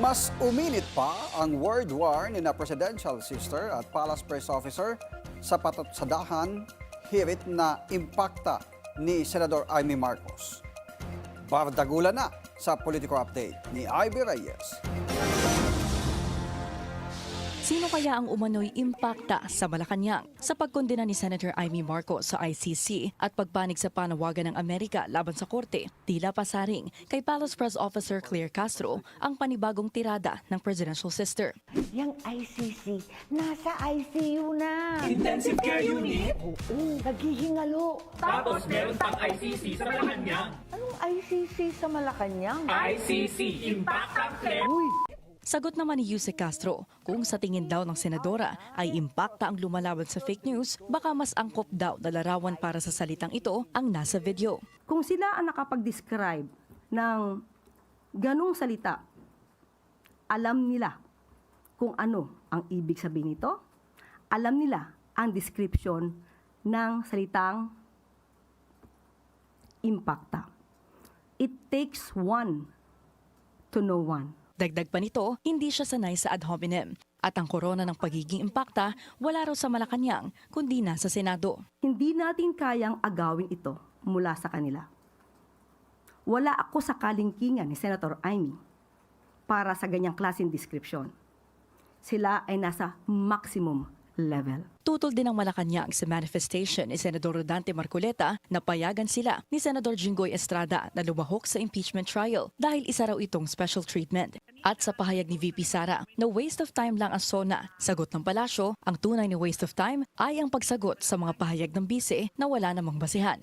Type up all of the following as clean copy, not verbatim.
Mas uminit pa ang word war ni na presidential sister at palace press officer sa patutsadahan hirit na impakta ni Senador Amy Marcos. Bardagula na sa Politico Update ni Ivy Reyes. Sino kaya ang umano'y impakta sa Malacanang sa pagkondena ni Senator Amy Marcos sa ICC at pagpanig sa panawagan ng Amerika laban sa korte? Tila pasaring kay Palace Press Officer Claire Castro ang panibagong tirada ng presidential sister. Yang ICC, nasa ICU na. Intensive care unit? Oo, naghihingalo. Tapos meron pang ICC sa Malacanang. Anong ICC sa Malacanang? ICC, Impact Factor. Uy, Sagot naman ni Yuse Castro, kung sa tingin daw ng senadora ay impakta ang lumalaban sa fake news, baka mas angkop daw na larawan para sa salitang ito ang nasa video. Kung sila ang nakapag-describe ng ganong salita, alam nila kung ano ang ibig sabihin nito, alam nila ang description ng salitang impakta. It takes one to know one. Dagdag pa nito, hindi siya sanay sa ad hominem. At ang korona ng pagiging impakta, wala raw sa Malacanang, kundi na sa Senado. Hindi natin kayang agawin ito mula sa kanila. Wala ako sa kalingkingan ni Senator Amy para sa ganyang klaseng description. Sila ay nasa maximum level. Tutol din ng Malacanang sa manifestation ni Senador Rodante Marcoleta na payagan sila ni Senador Jinggoy Estrada na lumahok sa impeachment trial dahil isa raw itong special treatment. At sa pahayag ni VP Sara na waste of time lang ang SONA, sagot ng palasyo, ang tunay na waste of time ay ang pagsagot sa mga pahayag ng bise na wala namang basihan.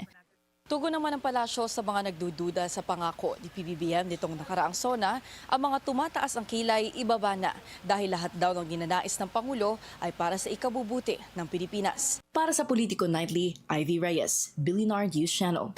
Tugon naman ng palasyo sa mga nagdududa sa pangako ni PBBM nitong nakaraang SONA, ang mga tumataas ang kilay ibaba na dahil lahat daw ng ginanais ng Pangulo ay para sa ikabubuti ng Pilipinas. Para sa Politico Nightly, Ivy Reyes, Billionaire News Channel.